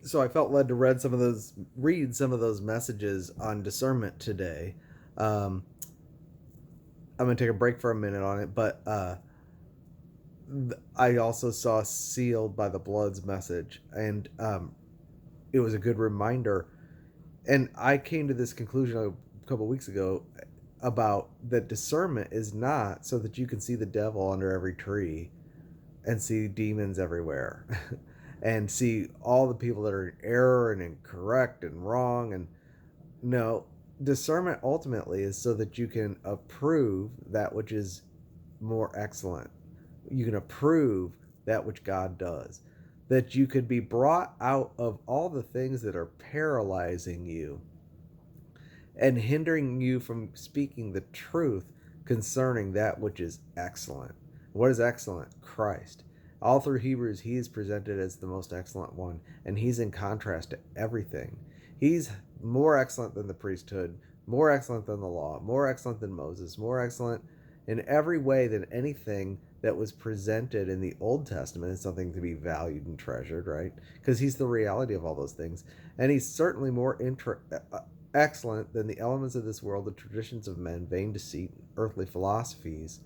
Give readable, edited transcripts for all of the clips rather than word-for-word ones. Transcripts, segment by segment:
So I felt led to read some of those messages on discernment today. Um, I'm gonna take a break for a minute on it, but I also saw "Sealed by the Blood's" message, and it was a good reminder. And I came to this conclusion a couple weeks ago about that discernment is not so that you can see the devil under every tree and see demons everywhere and see all the people that are in error and incorrect and wrong. And no, discernment ultimately is so that you can approve that which is more excellent. You can approve that which God does. That you could be brought out of all the things that are paralyzing you and hindering you from speaking the truth concerning that which is excellent. What is excellent? Christ. All through Hebrews, he is presented as the most excellent one, and he's in contrast to everything. He's more excellent than the priesthood, more excellent than the law, more excellent than Moses, more excellent in every way than anything that was presented in the Old Testament is something to be valued and treasured, right? Because he's the reality of all those things. And he's certainly more excellent than the elements of this world, the traditions of men, vain deceit, earthly philosophies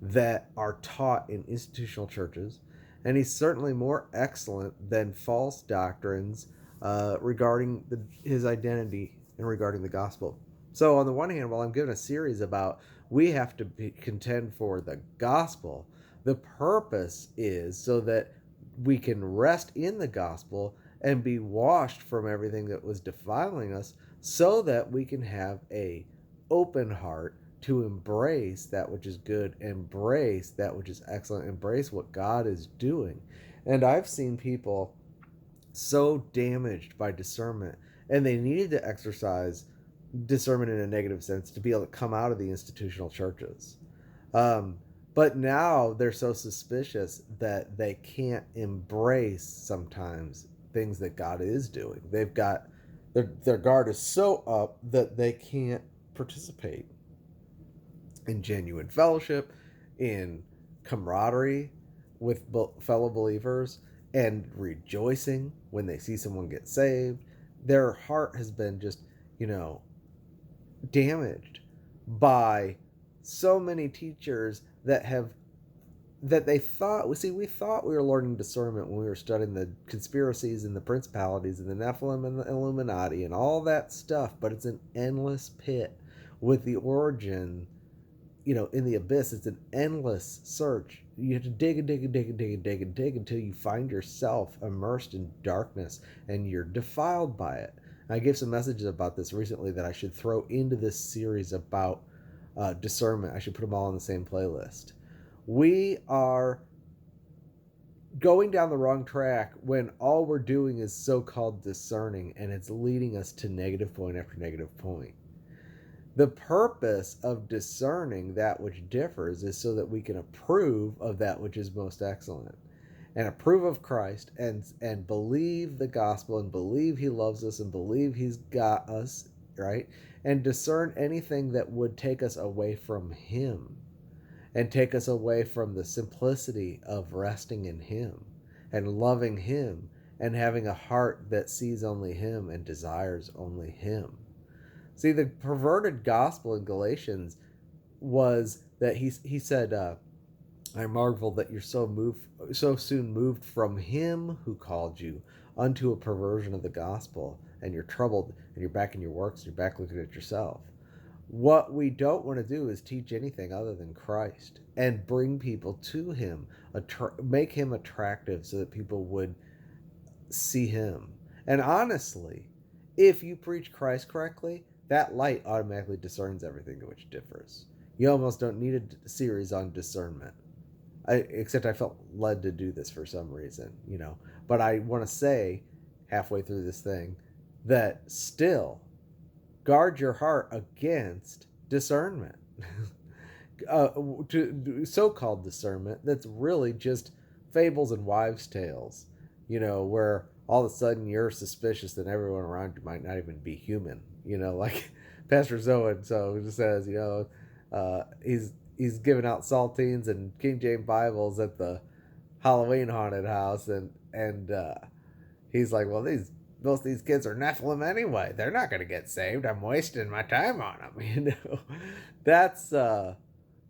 that are taught in institutional churches. And he's certainly more excellent than false doctrines regarding his identity and regarding the gospel. So, on the one hand, while I'm giving a series about we have to contend for the gospel, the purpose is so that we can rest in the gospel and be washed from everything that was defiling us so that we can have a open heart to embrace that which is good, embrace that which is excellent, embrace what God is doing. And I've seen people so damaged by discernment, and they needed to exercise discernment in a negative sense to be able to come out of the institutional churches. Um, but now they're so suspicious that they can't embrace sometimes things that God is doing. They've got their guard is so up that they can't participate in genuine fellowship, in camaraderie with fellow believers, and rejoicing when they see someone get saved. Their heart has been just, you know, damaged by so many teachers that they thought we thought we were learning discernment when we were studying the conspiracies and the principalities and the Nephilim and the Illuminati and all that stuff, but it's an endless pit with the origin, in the abyss. It's an endless search. You have to dig and dig and dig and dig and dig and dig until you find yourself immersed in darkness and you're defiled by it. I gave some messages about this recently that I should throw into this series about discernment. I should put them all on the same playlist. We are going down the wrong track when all we're doing is so-called discerning, and it's leading us to negative point after negative point. The purpose of discerning that which differs is so that we can approve of that which is most excellent, and approve of Christ, and believe the gospel, and believe he loves us, and believe he's got us, right? And discern anything that would take us away from him and take us away from the simplicity of resting in him and loving him and having a heart that sees only him and desires only him. See, the perverted gospel in Galatians was that he said, I marvel that you're so soon moved from him who called you unto a perversion of the gospel, and you're troubled, and you're back in your works, and you're back looking at yourself. What we don't want to do is teach anything other than Christ and bring people to him, make him attractive so that people would see him. And honestly, if you preach Christ correctly, that light automatically discerns everything which differs. You almost don't need a series on discernment. Except I felt led to do this for some reason, But I want to say, halfway through this thing, that still guard your heart against discernment. So-called discernment that's really just fables and wives' tales, where all of a sudden you're suspicious that everyone around you might not even be human, like Pastor so just says, he's giving out saltines and King James Bibles at the Halloween haunted house, and he's like, well, these most of these kids are Nephilim anyway. They're not going to get saved. I'm wasting my time on them. That's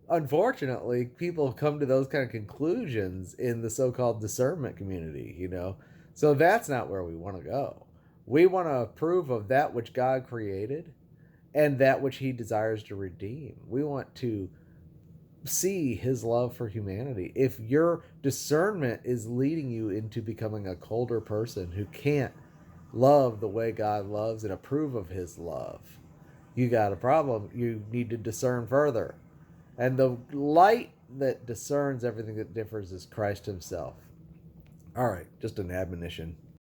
unfortunately, people come to those kind of conclusions in the so-called discernment community. So that's not where we want to go. We want to approve of that which God created and that which he desires to redeem. We want to see his love for humanity. If your discernment is leading you into becoming a colder person who can't love the way God loves and approve of his love, you got a problem. You need to discern further. And the light that discerns everything that differs is Christ himself. All right, just an admonition.